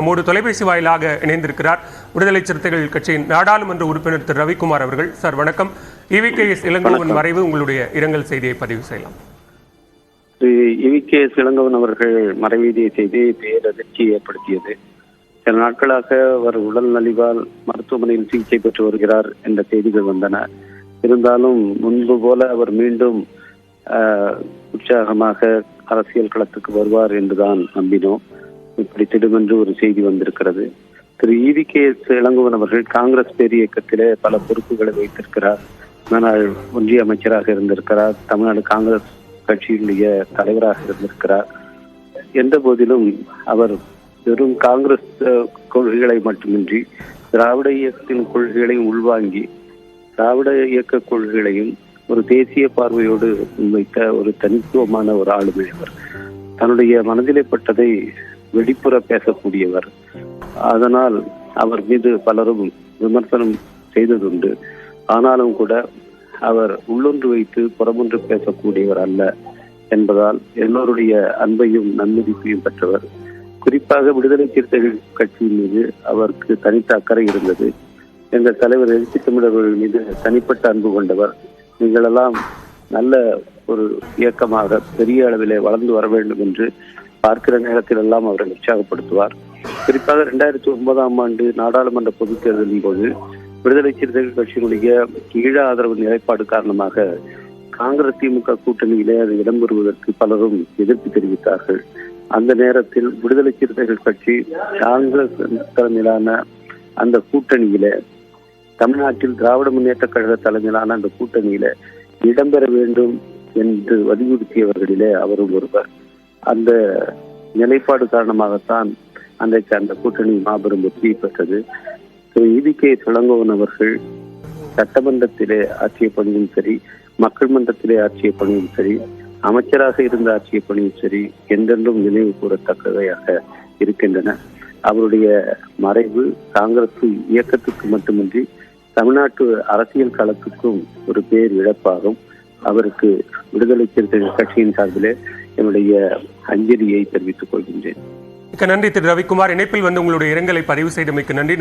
நம்மோடு தொலைபேசி வாயிலாக இணைந்திருக்கிறார் விடுதலை சிறுத்தைகள் கட்சியின் நாடாளுமன்ற உறுப்பினர் திரு ரவிக்குமார் அவர்கள். சார் வணக்கம். EVKS இளங்கோவன் மறைவு, உங்களுடைய இரங்கல் செய்தியை பதிவு செய்யலாம். EVKS இளங்கோவன் அவர்கள் மறைவீதிய செய்தி பேரதிர்ச்சி ஏற்படுத்தியது. சில நாட்களாக அவர் உடல் நலிவால் மருத்துவமனையில் சிகிச்சை பெற்று வருகிறார் என்ற செய்திகள் வந்தன. இருந்தாலும் முன்பு போல அவர் மீண்டும் உற்சாகமாக அரசியல் களத்துக்கு வருவார் என்றுதான் நம்பினோம். இப்படி திடுமென்று ஒரு செய்தி வந்திருக்கிறது. திரு EVKS இளங்கோவன் அவர்கள் காங்கிரஸ் பேர் இயக்கத்திலே பல பொறுப்புகளை வைத்திருக்கிறார். முன்னாள் ஒன்றிய அமைச்சராக இருந்திருக்கிறார். தமிழ்நாடு காங்கிரஸ் கட்சியினுடைய தலைவராக இருந்திருக்கிறார். எந்த போதிலும் அவர் வெறும் காங்கிரஸ் கொள்கைகளை மட்டுமின்றி திராவிட இயக்கத்தின் கொள்கைகளையும் உள்வாங்கி திராவிட இயக்க கொள்கைகளையும் ஒரு தேசிய பார்வையோடு முன்வைத்த ஒரு தனித்துவமான ஒரு ஆளுமை அவர். தன்னுடைய மனதிலே பட்டதை வெளிப்புற பேசக்கூடியவர். அதனால் அவர் மீது பலரும் விமர்சனம் செய்ததுண்டு. ஆனாலும் கூட அவர் உள்ளொன்று வைத்து புறமொன்று பேசக்கூடியவர் அல்ல என்பதால் எல்லோருடைய அன்பையும் நன்மதிப்பையும் பெற்றவர். குறிப்பாக விடுதலை சிறுத்தைகள் கட்சியின் மீது அவருக்கு தனித்த அக்கறை இருந்தது. எங்கள் தலைவர் எழுச்சி தமிழர்கள் மீது தனிப்பட்ட அன்பு கொண்டவர். நீங்களெல்லாம் நல்ல ஒரு இயக்கமாக பெரிய அளவிலே வளர்ந்து வர வேண்டும் என்று பார்க்கிற நேரத்தில் எல்லாம் அவரை உற்சாகப்படுத்துவார். குறிப்பாக 2009ஆம் ஆண்டு நாடாளுமன்ற பொதுத் தேர்தலின் போது விடுதலை சிறுத்தைகள் கட்சியினுடைய ஈழ ஆதரவு நிலைப்பாடு காரணமாக காங்கிரஸ் திமுக கூட்டணியிலே அது இடம்பெறுவதற்கு பலரும் எதிர்ப்பு தெரிவித்தார்கள். அந்த நேரத்தில் விடுதலை சிறுத்தைகள் கட்சி காங்கிரஸ் தலைமையிலான அந்த கூட்டணியில தமிழ்நாட்டில் திராவிட முன்னேற்ற கழக தலைமையிலான அந்த கூட்டணியில இடம்பெற வேண்டும் என்று வலியுறுத்தியவர்களிலே அவரும் ஒருவர். அந்த நிலைப்பாடு காரணமாகத்தான் அன்றைக்கு அந்த கூட்டணி மாபெரும் வெற்றி பெற்றது. EVKS இளங்கோவன் அவர்கள் சட்டமன்றத்திலே ஆற்றிய பணியும் சரி, மக்கள் மன்றத்திலே ஆற்றிய பணியும் சரி, அமைச்சராக இருந்த ஆற்றிய பணியும் சரி என்றென்றும் நினைவு கூறத்தக்கவையாக இருக்கின்றன. அவருடைய மறைவு காங்கிரஸ் இயக்கத்துக்கு மட்டுமின்றி தமிழ்நாட்டு அரசியல் களத்துக்கும் ஒரு பேர் இழப்பாகும். அவருக்கு விடுதலை சிறுத்தைகள் கட்சியின் சார்பிலே என்னுடைய அஞ்சலியை தெரிவித்துக் கொள்கின்றேன். மிக்க நன்றி திரு ரவிக்குமார். இணைப்பில் வந்து உங்களுடைய இரங்கலை பதிவு செய்தமைக்கு நன்றி.